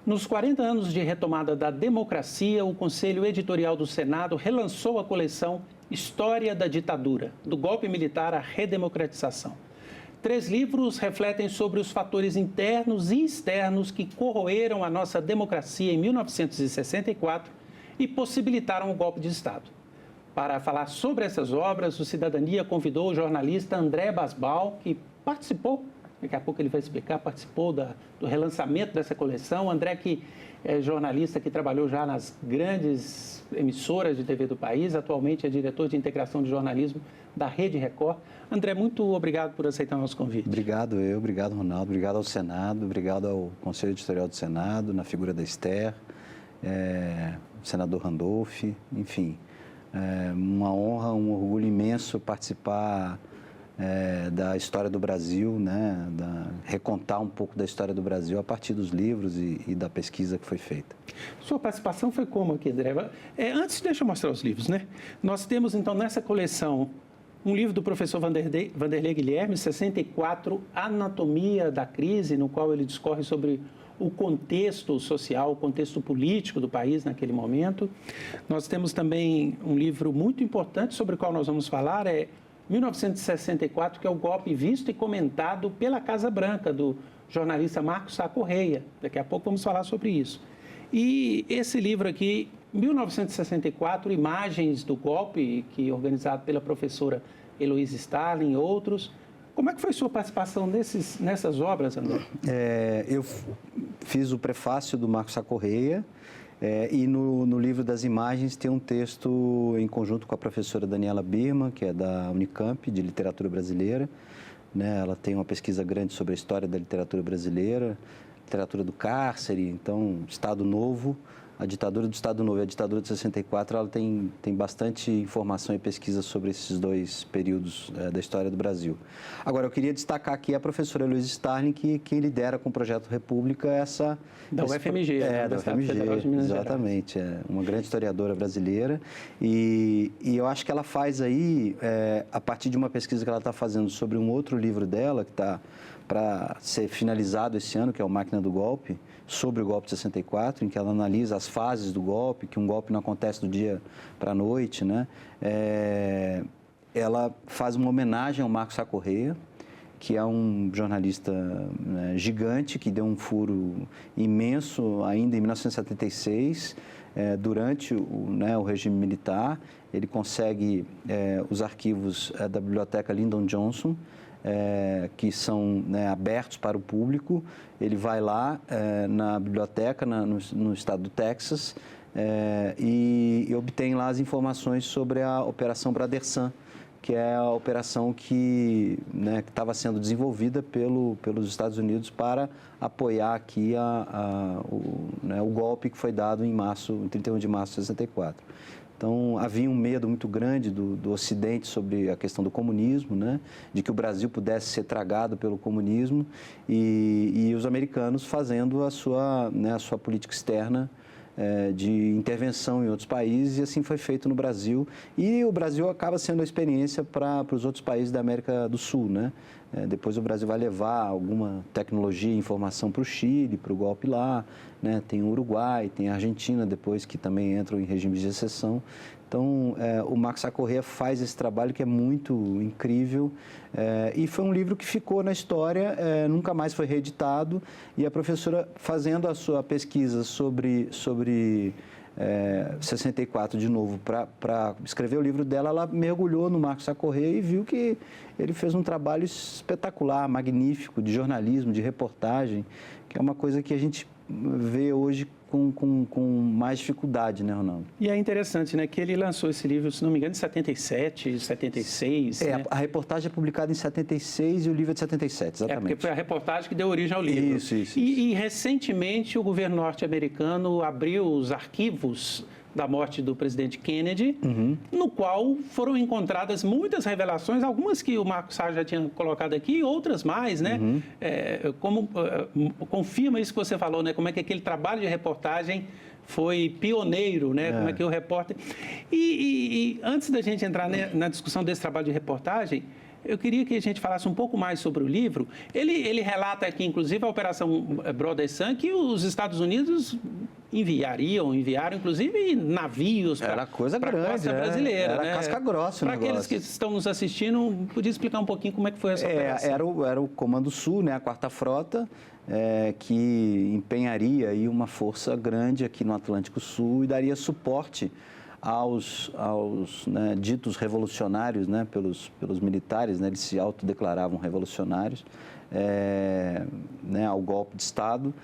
Nos 40 anos de retomada da democracia, o Conselho Editorial do Senado relançou a coleção História da Ditadura, do golpe militar à redemocratização. 3 livros refletem sobre os fatores internos e externos que corroeram a nossa democracia em 1964 e possibilitaram o golpe de Estado. Para falar sobre essas obras, o Cidadania convidou o jornalista André Basbal, que participou, daqui a pouco ele vai explicar, participou do relançamento dessa coleção. André, que é jornalista que trabalhou já nas grandes emissoras de TV do país, atualmente é diretor de integração de jornalismo da Rede Record. André, muito obrigado por aceitar o nosso convite. Obrigado, Ronaldo, obrigado ao Senado, obrigado ao Conselho Editorial do Senado, na figura da Esther, senador Randolph, enfim, uma honra, um orgulho imenso participar da história do Brasil, né, recontar um pouco da história do Brasil a partir dos livros e da pesquisa que foi feita. Sua participação foi como aqui, André? Antes, deixa eu mostrar os livros, né? Nós temos, então, nessa coleção, um livro do professor Vanderlei Guilherme, 64, Anatomia da Crise, no qual ele discorre sobre o contexto social, o contexto político do país naquele momento. Nós temos também um livro muito importante sobre o qual nós vamos falar, 1964, que é o golpe visto e comentado pela Casa Branca, do jornalista Marcos Sá Correia. Daqui a pouco vamos falar sobre isso. E esse livro aqui, 1964, Imagens do Golpe, que é organizado pela professora Heloísa Starling e outros. Como é que foi sua participação nessas obras, André? Eu fiz o prefácio do Marcos Sá Correia, e no livro das imagens tem um texto em conjunto com a professora Daniela Birman, que é da Unicamp, de literatura brasileira, né? Ela tem uma pesquisa grande sobre a história da literatura brasileira, literatura do cárcere, então, Estado Novo, a ditadura do Estado Novo e a ditadura de 64, ela tem bastante informação e pesquisa sobre esses 2 períodos da história do Brasil. Agora, eu queria destacar aqui a professora Heloísa Starling, que lidera com o Projeto República da UFMG. Da UFMG, exatamente. É uma grande historiadora brasileira. E eu acho que ela faz aí, a partir de uma pesquisa que ela está fazendo sobre um outro livro dela, que está para ser finalizado esse ano, que é o Máquina do Golpe, sobre o golpe de 64, em que ela analisa as fases do golpe, que um golpe não acontece do dia para a noite, né? Ela faz uma homenagem ao Marcos Sá Correia, que é um jornalista, né, gigante, que deu um furo imenso ainda em 1976, durante o regime militar. Ele consegue os arquivos da biblioteca Lyndon Johnson, que são, né, abertos para o público. Ele vai lá na biblioteca, no estado do Texas, e obtém lá as informações sobre a Operação Bradersan, que é a operação que estava sendo desenvolvida pelos Estados Unidos para apoiar aqui o golpe que foi dado em 31 de março de 64. Então, havia um medo muito grande do Ocidente sobre a questão do comunismo, né? De que o Brasil pudesse ser tragado pelo comunismo, e os americanos fazendo a sua política externa de intervenção em outros países, e assim foi feito no Brasil. E o Brasil acaba sendo a experiência para os outros países da América do Sul, né? Depois o Brasil vai levar alguma tecnologia e informação para o Chile, para o golpe lá, né? Tem o Uruguai, tem a Argentina depois, que também entram em regimes de exceção. Então, o Marcos Sá Correia faz esse trabalho que é muito incrível, e foi um livro que ficou na história, nunca mais foi reeditado, e a professora, fazendo a sua pesquisa sobre 64 de novo, para escrever o livro dela, ela mergulhou no Marcos Sá Correia e viu que ele fez um trabalho espetacular, magnífico, de jornalismo, de reportagem, que é uma coisa que a gente vê hoje com mais dificuldade, né, Ronaldo? E é interessante, né, que ele lançou esse livro, se não me engano, em 77, 76. Né? A reportagem é publicada em 76 e o livro é de 77, exatamente. Porque foi a reportagem que deu origem ao livro. Isso. E recentemente o governo norte-americano abriu os arquivos da morte do presidente Kennedy, no qual foram encontradas muitas revelações, algumas que o Marcos Sá já tinha colocado aqui, outras mais, né? Confirma isso que você falou, né? Como é que aquele trabalho de reportagem foi pioneiro, né? Como é que o repórter... E antes da gente entrar, né, na discussão desse trabalho de reportagem, eu queria que a gente falasse um pouco mais sobre o livro. Ele relata aqui, inclusive, a Operação Brother Sun, que os Estados Unidos enviaram, inclusive, navios para a costa brasileira. Era casca grossa o negócio. Para aqueles que estão nos assistindo, podia explicar um pouquinho como é que foi essa operação? Era o Comando Sul, né, a Quarta Frota, que empenharia aí uma força grande aqui no Atlântico Sul e daria suporte aos né, ditos revolucionários, né, pelos militares, né, eles se autodeclaravam revolucionários, né, ao golpe de Estado,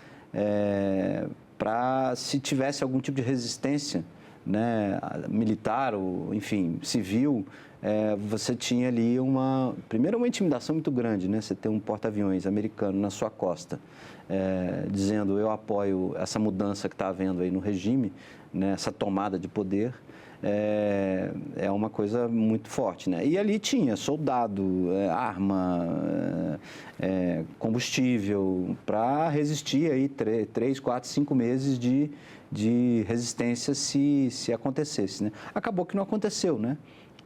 para se tivesse algum tipo de resistência, né, militar ou, enfim, civil, você tinha ali primeiro uma intimidação muito grande, né, você ter um porta-aviões americano na sua costa, dizendo eu apoio essa mudança que está havendo aí no regime, né, essa tomada de poder, é uma coisa muito forte, né? E ali tinha soldado, arma, combustível, para resistir aí 3, 4, 5 meses de resistência se acontecesse, né? Acabou que não aconteceu, né?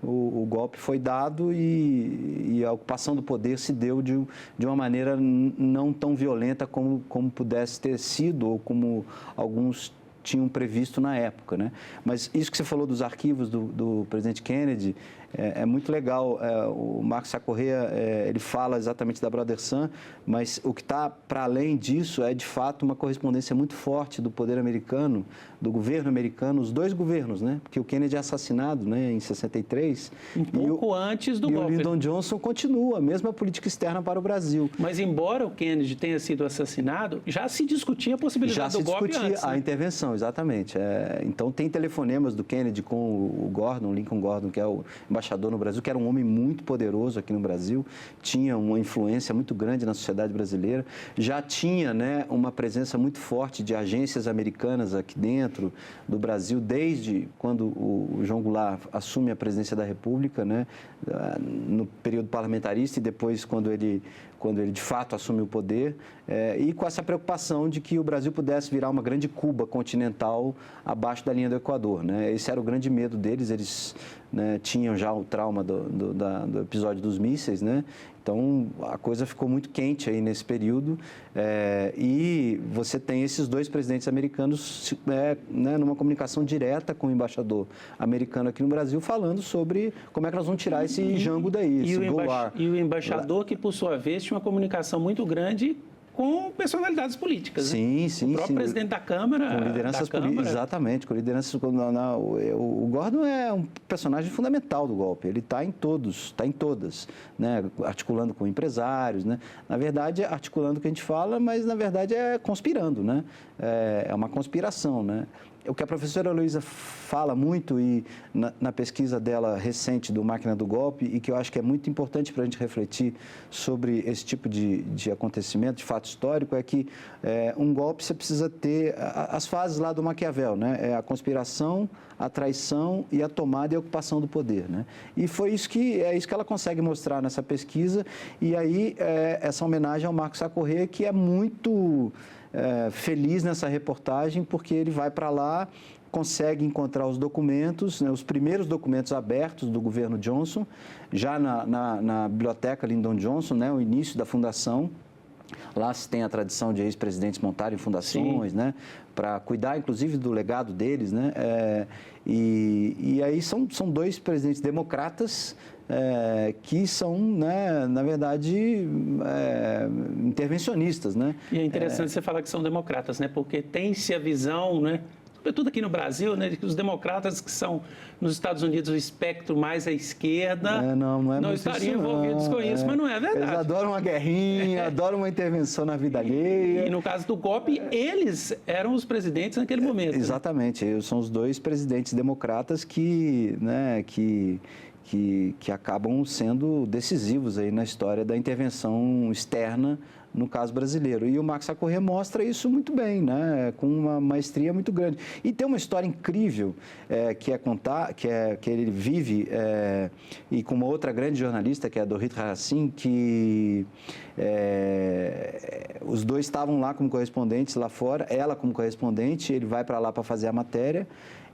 O golpe foi dado e a ocupação do poder se deu de uma maneira não tão violenta como pudesse ter sido ou como alguns tinham previsto na época, né? Mas isso que você falou dos arquivos do presidente Kennedy é muito legal. O Marco Sá Correia, ele fala exatamente da Brother Sun, mas o que está para além disso é, de fato, uma correspondência muito forte do poder americano, do governo americano, os dois governos, né? Porque o Kennedy é assassinado, né, em 63. Um pouco antes do golpe. E o Lyndon Johnson continua a mesma política externa para o Brasil. Mas, embora o Kennedy tenha sido assassinado, já se discutia a possibilidade do golpe antes. Já se discutia a intervenção, exatamente. Então, tem telefonemas do Kennedy com o Gordon, Lincoln Gordon, que é o embaixador no Brasil, que era um homem muito poderoso aqui no Brasil, tinha uma influência muito grande na sociedade brasileira, já tinha, né, uma presença muito forte de agências americanas aqui dentro do Brasil, desde quando o João Goulart assume a presidência da República, né, no período parlamentarista e depois quando ele de fato assumiu o poder, e com essa preocupação de que o Brasil pudesse virar uma grande Cuba continental abaixo da linha do Equador, né? Esse era o grande medo deles, eles, né, tinham já o trauma do episódio dos mísseis, né? Então, a coisa ficou muito quente aí nesse período, e você tem esses dois presidentes americanos, né, numa comunicação direta com o embaixador americano aqui no Brasil, falando sobre como é que nós vamos tirar esse Jango daí, esse Goulart. E o embaixador que, por sua vez, tinha uma comunicação muito grande com personalidades políticas. Sim, né? sim. O próprio presidente da Câmara. Com lideranças políticas. Exatamente, com lideranças. O Gordon é um personagem fundamental do golpe. Ele está em todas, né? Articulando com empresários, né? Na verdade, articulando o que a gente fala, mas na verdade é conspirando, né? É uma conspiração, né? O que a professora Heloísa fala muito e na pesquisa dela recente do Máquina do Golpe, e que eu acho que é muito importante para a gente refletir sobre esse tipo de acontecimento, de fato histórico, é que um golpe você precisa ter as fases lá do Maquiavel, né? A conspiração, a traição e a tomada e a ocupação do poder, né? E foi isso que ela consegue mostrar nessa pesquisa, e aí essa homenagem ao Marco Sá Correia, que é muito feliz nessa reportagem, porque ele vai para lá, consegue encontrar os documentos, né, os primeiros documentos abertos do governo Johnson, já na biblioteca Lyndon Johnson, né, o início da fundação. Lá se tem a tradição de ex-presidentes montarem fundações, né, para cuidar, inclusive, do legado deles, né, e aí são dois presidentes democratas que são, né, na verdade, intervencionistas, né? E é interessante você falar que são democratas, né, porque tem-se a visão, né, sobretudo aqui no Brasil, né, de que os democratas que são nos Estados Unidos o espectro mais à esquerda não estariam envolvidos com isso, mas não é verdade. Eles adoram uma guerrinha, adoram uma intervenção na vida alheia. E no caso do golpe, eles eram os presidentes naquele momento. Exatamente, né? São os dois presidentes democratas que acabam sendo decisivos aí na história da intervenção externa no caso brasileiro. E o Marco Sá Correia mostra isso muito bem, né? Com uma maestria muito grande. E tem uma história incrível que ele vive, e com uma outra grande jornalista, que é a Dorit Harassin, que os dois estavam lá como correspondentes lá fora, ela como correspondente, ele vai para lá para fazer a matéria,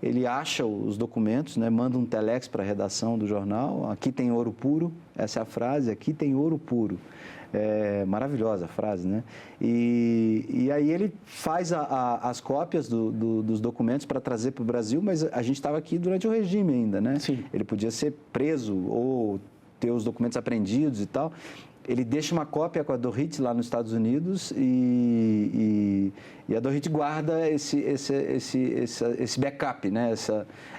ele acha os documentos, né, manda um telex para a redação do jornal, aqui tem ouro puro, essa é a frase, aqui tem ouro puro. É maravilhosa a frase, né? E aí ele faz as cópias dos documentos para trazer para o Brasil, mas a gente estava aqui durante o regime ainda, né? Sim. Ele podia ser preso ou ter os documentos apreendidos e tal. Ele deixa uma cópia com a Dorit lá nos Estados Unidos e a Dorit guarda esse backup, né?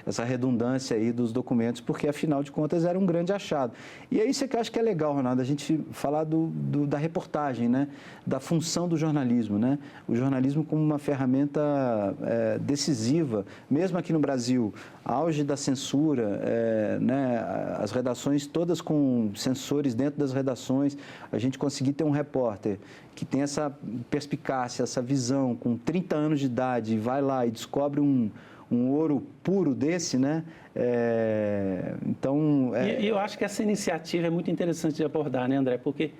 essa redundância aí dos documentos, porque afinal de contas era um grande achado. E é isso que eu acho que é legal, Ronaldo, a gente falar da reportagem, né? Da função do jornalismo, né? O jornalismo como uma ferramenta decisiva, mesmo aqui no Brasil, auge da censura, né? As redações todas com censores dentro das redações, a gente conseguir ter um repórter que tem essa perspicácia, essa visão, com 30 anos de idade, vai lá e descobre um ouro puro desse, né? Então... E eu acho que essa iniciativa é muito interessante de abordar, né, André? Porque,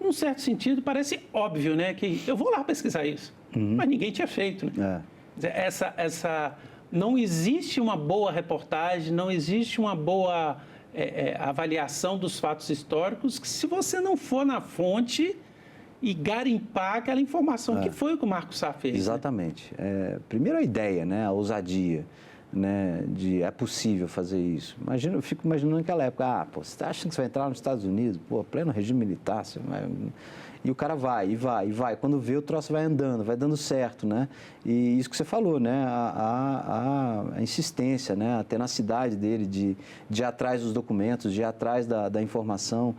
num certo sentido, parece óbvio, né? Que eu vou lá pesquisar isso, mas ninguém tinha feito, né? Não existe uma boa reportagem, não existe uma boa avaliação dos fatos históricos que, se você não for na fonte e garimpar aquela informação, que foi o que o Marco Sá fez. Exatamente. Né? Primeiro a ideia, né? A ousadia, né? É possível fazer isso. Eu fico imaginando naquela época, você acha que você vai entrar nos Estados Unidos, pleno regime militar, você vai... E o cara vai. Quando vê, o troço vai andando, vai dando certo, né? E isso que você falou, né? A insistência, né? A tenacidade dele de ir atrás dos documentos, de ir atrás da informação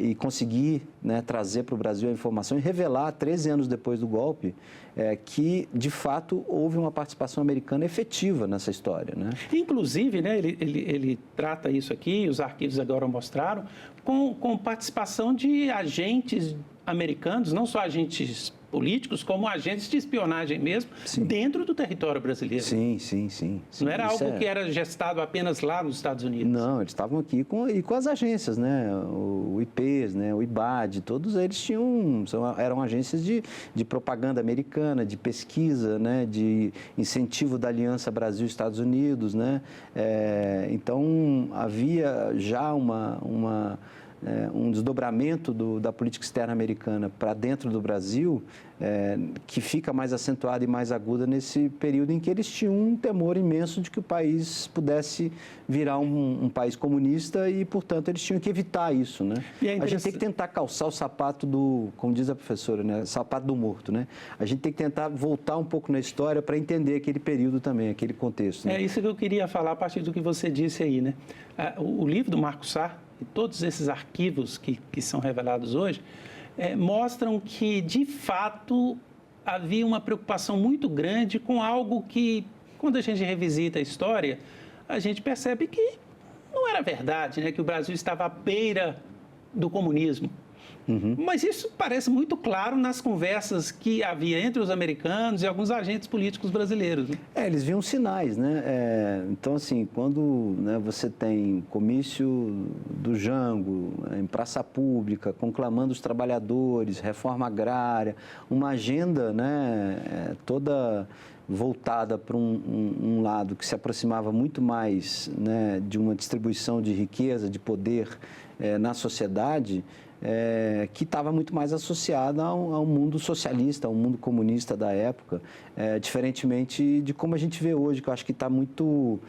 e conseguir, né, trazer para o Brasil a informação e revelar, 13 anos depois do golpe, que, de fato, houve uma participação americana efetiva nessa história, né? Inclusive, né, ele trata isso aqui, os arquivos agora mostraram, com participação de agentes americanos, não só agentes políticos, como agentes de espionagem mesmo, dentro do território brasileiro. Sim. Não era algo que era gestado apenas lá nos Estados Unidos. Não, eles estavam aqui com as agências, né? O IPES, né? O IBAD, todos eles eram agências de propaganda americana, de pesquisa, né? De incentivo da Aliança Brasil-Estados Unidos, né? Então, havia já um desdobramento da política externa americana para dentro do Brasil, que fica mais acentuada e mais aguda nesse período em que eles tinham um temor imenso de que o país pudesse virar um país comunista e, portanto, eles tinham que evitar isso, né? A gente tem que tentar calçar o sapato como diz a professora, né? Sapato do morto, né? A gente tem que tentar voltar um pouco na história para entender aquele período também, aquele contexto. Né? É isso que eu queria falar a partir do que você disse aí, né? O livro do Marco Sá e todos esses arquivos que são revelados hoje mostram que, de fato, havia uma preocupação muito grande com algo que, quando a gente revisita a história, a gente percebe que não era verdade, né? Que o Brasil estava à beira do comunismo. Mas isso parece muito claro nas conversas que havia entre os americanos e alguns agentes políticos brasileiros. Né? Eles viam sinais, né? Então, assim, quando, né, você tem comício do Jango, em praça pública, conclamando os trabalhadores, reforma agrária, uma agenda, né, toda voltada para um lado que se aproximava muito mais, né, de uma distribuição de riqueza, de poder na sociedade, que estava muito mais associada ao mundo socialista, ao mundo comunista da época, diferentemente de como a gente vê hoje, que eu acho que está muito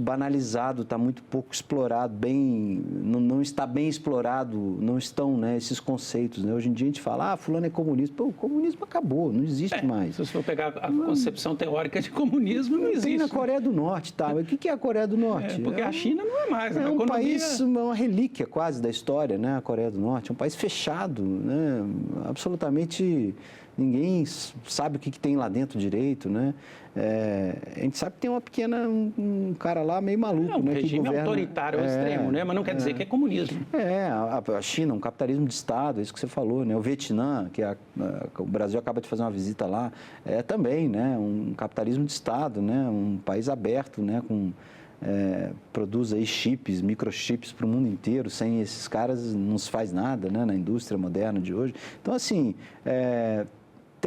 banalizado, está muito pouco explorado, não está bem explorado, não estão, né, esses conceitos. Né? Hoje em dia a gente fala, fulano é comunista. O comunismo acabou, não existe mais. Se você for pegar a concepção teórica de comunismo, não existe. Tem na Coreia do Norte, tá? O que é a Coreia do Norte? Porque a China não é mais. É um país, uma relíquia quase da história, né? A Coreia do Norte, é um país fechado, né? Absolutamente... Ninguém sabe o que tem lá dentro direito, né? A gente sabe que tem um cara lá meio maluco, né? Regime que governa... autoritário ao extremo, né? Mas não quer dizer que é comunismo. A China, um capitalismo de Estado, é isso que você falou, né? O Vietnã, o Brasil acaba de fazer uma visita lá, também, né? Um capitalismo de Estado, né? Um país aberto, né? Produz aí chips, microchips para o mundo inteiro. Sem esses caras não se faz nada, né, na indústria moderna de hoje. Então, assim,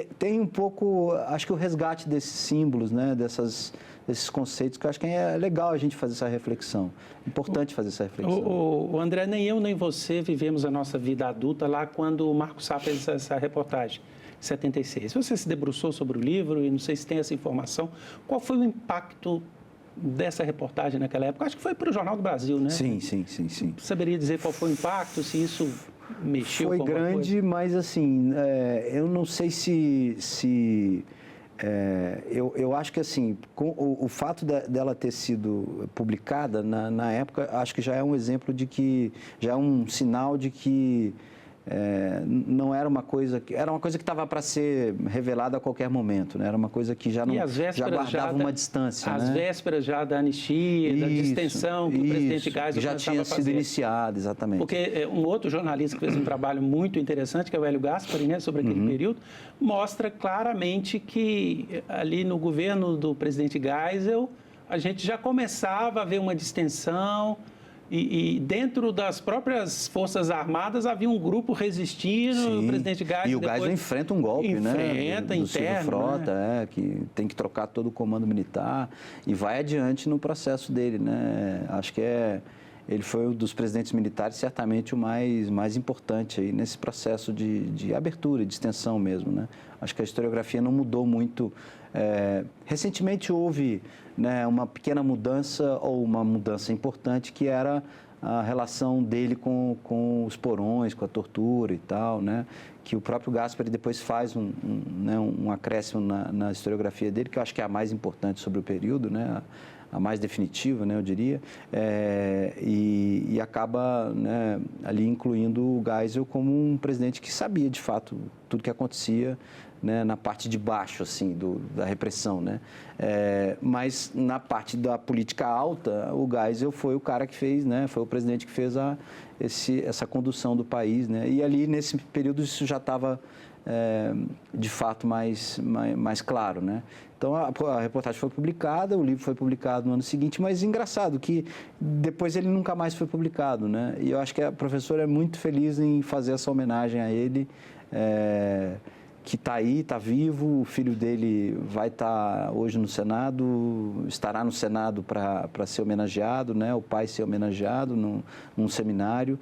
tem um pouco, acho que o resgate desses símbolos, né, desses conceitos, que eu acho que é legal a gente fazer essa reflexão. Importante fazer essa reflexão. O André, nem eu nem você vivemos a nossa vida adulta lá quando o Marco Sá fez essa reportagem, em 76. Você se debruçou sobre o livro e não sei se tem essa informação. Qual foi o impacto dessa reportagem naquela época? Acho que foi para o Jornal do Brasil, né? Sim. Saberia dizer qual foi o impacto, se isso mexeu foi com alguma grande, coisa? mas assim, eu não sei eu acho que assim, com o fato dela ter sido publicada na época, acho que já é um exemplo de que, já é um sinal de que não era uma coisa que estava para ser revelada a qualquer momento, né? Era uma coisa que já guardava uma distância, às vésperas já da anistia, da distensão que o presidente Geisel já tinha sido iniciada, exatamente. Porque um outro jornalista que fez um trabalho muito interessante, que é o Hélio Gaspari, né, sobre aquele período, mostra claramente que ali no governo do presidente Geisel a gente já começava a ver uma distensão. E dentro das próprias Forças Armadas havia um grupo resistindo, Sim. o presidente Geisel... E o Geisel enfrenta um golpe, enfrenta, do Silvio Frota, né? Que tem que trocar todo o comando militar e vai adiante no processo dele, né? Acho que ele foi um dos presidentes militares, certamente o mais importante aí nesse processo de abertura e de extensão mesmo, né? Acho que a historiografia não mudou muito. Recentemente houve, né, uma pequena mudança, ou uma mudança importante, que era a relação dele com os porões, com a tortura e tal, né? Que o próprio Gaspari depois faz um acréscimo na historiografia dele, que eu acho que é a mais importante sobre o período, né? A mais definitiva, né, eu diria, e acaba, né, ali incluindo o Geisel como um presidente que sabia, de fato, tudo que acontecia, né, na parte de baixo, assim, da repressão, né? Mas na parte da política alta, o Geisel foi o cara que fez, né, foi o presidente que fez essa condução do país, né? E ali, nesse período, isso já estava, de fato, mais claro, né? Então, a reportagem foi publicada, o livro foi publicado no ano seguinte, mas engraçado que depois ele nunca mais foi publicado, né? E eu acho que a professora é muito feliz em fazer essa homenagem a ele, que está aí, está vivo, o filho dele vai estar hoje no Senado, estará no Senado para ser homenageado, né? O pai ser homenageado num seminário.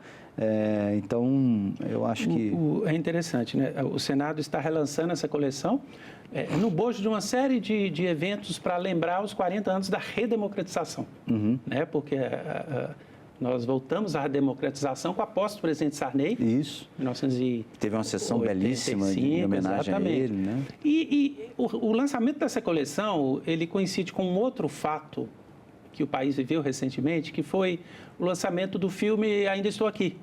Então, eu acho que... É interessante, né? O Senado está relançando essa coleção no bojo de uma série de eventos para lembrar os 40 anos da redemocratização, né? Porque nós voltamos à democratização com a posse do presidente Sarney. Isso. 1985. Teve uma sessão belíssima de homenagem a ele, né? E o lançamento dessa coleção, ele coincide com um outro fato que o país viveu recentemente, que foi o lançamento do filme Ainda Estou Aqui,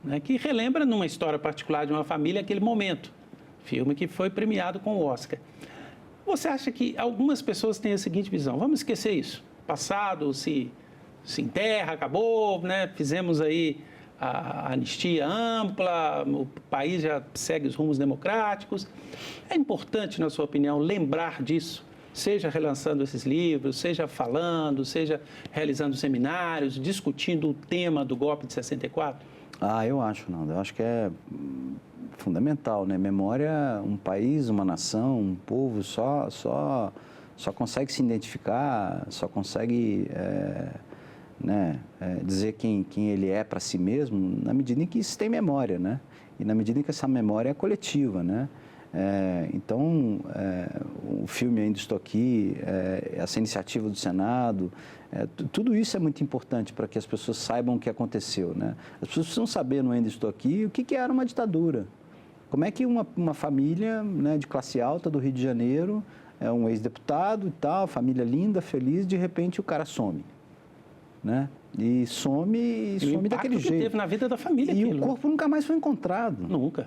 né, que relembra, numa história particular de uma família, aquele momento. Filme que foi premiado com o Oscar. Você acha que algumas pessoas têm a seguinte visão: vamos esquecer isso? Passado se enterra, acabou, né? Fizemos aí a anistia ampla, o país já segue os rumos democráticos. É importante, na sua opinião, lembrar disso? Seja relançando esses livros, seja falando, seja realizando seminários, discutindo o tema do golpe de 64? Eu acho, não. Eu acho que é fundamental, né? Memória, um país, uma nação, um povo só consegue se identificar, só consegue dizer quem ele é para si mesmo na medida em que isso tem memória, né? E na medida em que essa memória é coletiva, né? Então, o filme Ainda Estou Aqui, essa iniciativa do Senado, tudo isso é muito importante para que as pessoas saibam o que aconteceu, né? As pessoas precisam saber no Ainda Estou Aqui o que era uma ditadura. Como é que uma família, né, de classe alta do Rio de Janeiro, um ex-deputado e tal, família linda, feliz, de repente o cara some, né? E some daquele jeito. Que teve na vida da família. E o corpo nunca mais foi encontrado. Nunca.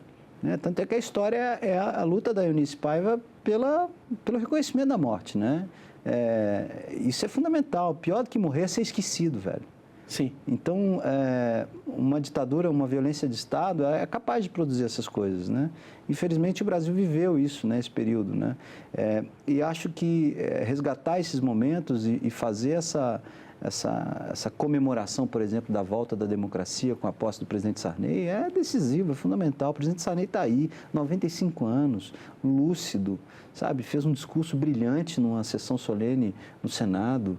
Tanto é que a história é a luta da Eunice Paiva pelo reconhecimento da morte, né? Isso é fundamental. Pior do que morrer é ser esquecido, velho. Sim. Então, uma ditadura, uma violência de Estado é capaz de produzir essas coisas, né? Infelizmente, o Brasil viveu isso, né, esse período, né? E acho que resgatar esses momentos e fazer essa comemoração, por exemplo, da volta da democracia com a posse do presidente Sarney é decisiva, é fundamental. O presidente Sarney está aí, 95 anos, lúcido, sabe? Fez um discurso brilhante numa sessão solene no Senado,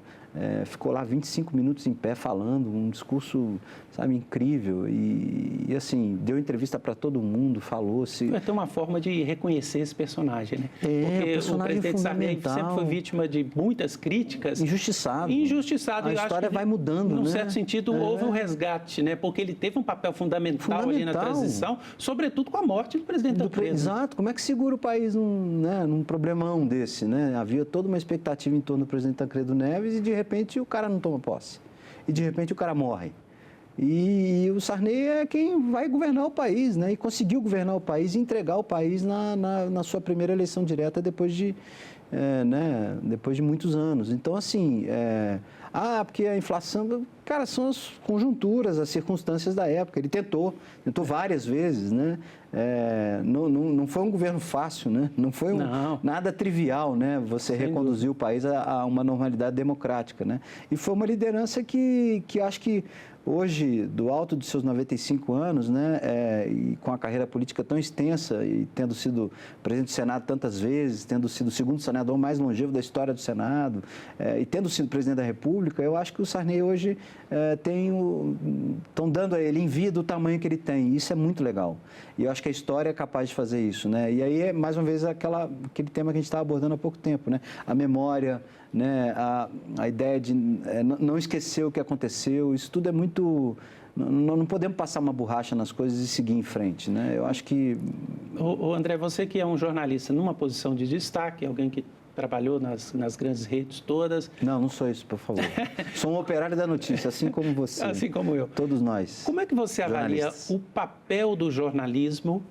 ficou lá 25 minutos em pé falando, um discurso, sabe, incrível. E assim, deu entrevista para todo mundo, falou-se... Vai ter uma forma de reconhecer esse personagem, né? Porque o presidente Sarney sempre foi vítima de muitas críticas. Injustiçado. Injustiçado. A história vai mudando, num né? certo sentido, houve um resgate, né? Porque ele teve um papel fundamental ali na transição, sobretudo com a morte do presidente Tancredo. Exato. Como é que segura o país num problemão desse, né? Havia toda uma expectativa em torno do presidente Tancredo Neves e, de repente, o cara não toma posse. E, de repente, o cara morre. E o Sarney é quem vai governar o país, né? E conseguiu governar o país e entregar o país na sua primeira eleição direta depois de muitos anos. Então, assim, porque a inflação... Cara, são as conjunturas, as circunstâncias da época. Ele tentou várias vezes, né? Não foi um governo fácil, né? Não foi nada trivial, né? Você reconduzir o país a uma normalidade democrática, né? E foi uma liderança que acho que hoje, do alto de seus 95 anos, né, e com a carreira política tão extensa e tendo sido presidente do Senado tantas vezes, tendo sido o segundo senador mais longevo da história do Senado, e tendo sido presidente da República, eu acho que o Sarney hoje estão dando a ele em vida o tamanho que ele tem. Isso é muito legal. E eu acho que a história é capaz de fazer isso, né? E aí é, mais uma vez, aquele tema que a gente estava abordando há pouco tempo, né? A memória, né? A ideia de não esquecer o que aconteceu, isso tudo é muito... Não podemos passar uma borracha nas coisas e seguir em frente, né? Eu acho que... André, você que é um jornalista numa posição de destaque, alguém que trabalhou nas grandes redes todas... Não sou isso, por favor. Sou um operário da notícia, assim como você. Assim como eu. Todos nós. Como é que você avalia o papel do jornalismo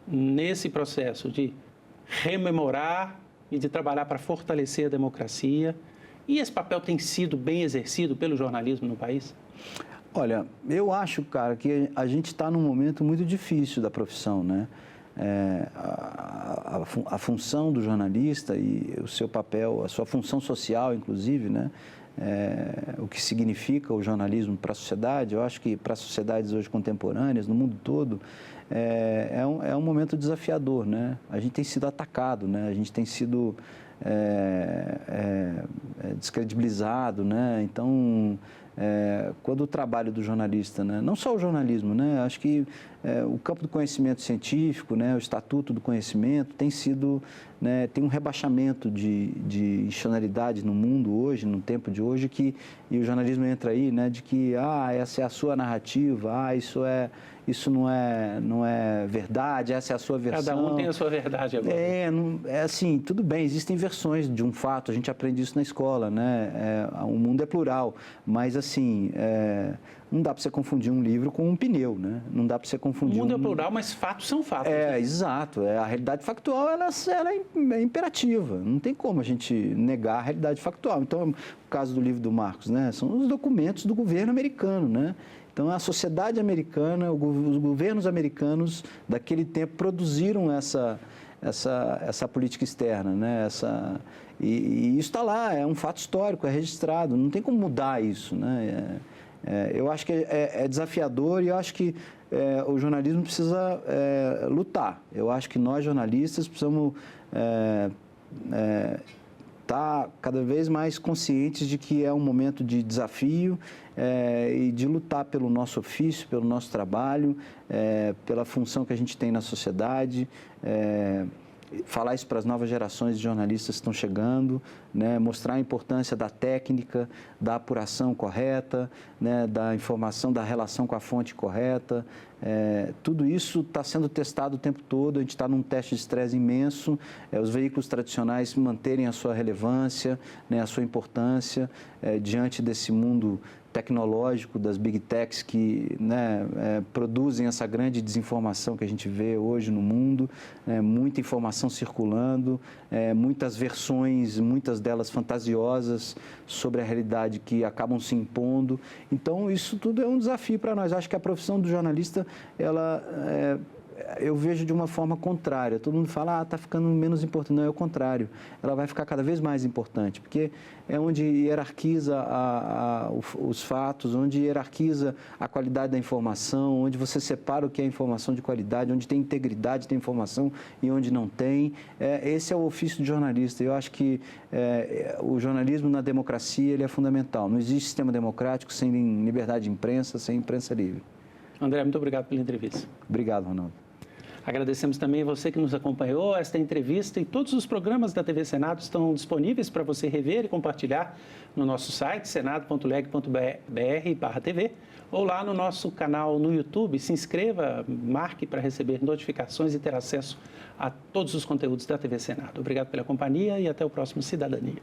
nesse processo de rememorar e de trabalhar para fortalecer a democracia? E esse papel tem sido bem exercido pelo jornalismo no país? Olha, eu acho, cara, que a gente está num momento muito difícil da profissão, né? A função do jornalista e o seu papel, a sua função social, inclusive, né? O que significa o jornalismo para a sociedade, eu acho que para as sociedades hoje contemporâneas, no mundo todo, é um momento desafiador, né? A gente tem sido atacado, né? A gente tem sido descredibilizado, né? Então... quando o trabalho do jornalista, né, não só o jornalismo, né, acho que o campo do conhecimento científico, né, o estatuto do conhecimento tem sido, né, tem um rebaixamento de institucionalidade no mundo hoje, no tempo de hoje, e o jornalismo entra aí, né, de que essa é a sua narrativa, isso não é verdade, essa é a sua versão. Cada um tem a sua verdade agora. Assim, tudo bem, existem versões de um fato, a gente aprende isso na escola, né? O mundo é plural, mas assim, não dá para você confundir um livro com um pneu, né? Não dá para você confundir... O mundo é plural, mas fatos são fatos. Exato. A realidade factual, ela é imperativa. Não tem como a gente negar a realidade factual. Então, o caso do livro do Marcos, né? São os documentos do governo americano, né? Então, a sociedade americana, os governos americanos daquele tempo produziram essa política externa, né? E isso está lá, é um fato histórico, é registrado, não tem como mudar isso, né? Eu acho que é desafiador e eu acho que o jornalismo precisa lutar. Eu acho que nós, jornalistas, precisamos estar cada vez mais conscientes de que é um momento de desafio e de lutar pelo nosso ofício, pelo nosso trabalho, pela função que a gente tem na sociedade, falar isso para as novas gerações de jornalistas que estão chegando, né? Mostrar a importância da técnica, da apuração correta, né? Da informação, da relação com a fonte correta. Tudo isso está sendo testado o tempo todo, a gente está num teste de estresse imenso, os veículos tradicionais manterem a sua relevância, né? A sua importância diante desse mundo tecnológico das big techs que, né, produzem essa grande desinformação que a gente vê hoje no mundo, muita informação circulando, muitas versões, muitas delas fantasiosas sobre a realidade que acabam se impondo. Então, isso tudo é um desafio para nós. Acho que a profissão do jornalista, ela eu vejo de uma forma contrária. Todo mundo fala, está ficando menos importante. Não, é o contrário. Ela vai ficar cada vez mais importante, porque é onde hierarquiza os fatos, onde hierarquiza a qualidade da informação, onde você separa o que é informação de qualidade, onde tem integridade da informação e onde não tem. Esse é o ofício de jornalista. Eu acho que o jornalismo na democracia ele é fundamental. Não existe sistema democrático sem liberdade de imprensa, sem imprensa livre. André, muito obrigado pela entrevista. Obrigado, Ronaldo. Agradecemos também a você que nos acompanhou. Esta entrevista e todos os programas da TV Senado estão disponíveis para você rever e compartilhar no nosso site, senado.leg.br/tv, ou lá no nosso canal no YouTube. Se inscreva, marque para receber notificações e ter acesso a todos os conteúdos da TV Senado. Obrigado pela companhia e até o próximo Cidadania.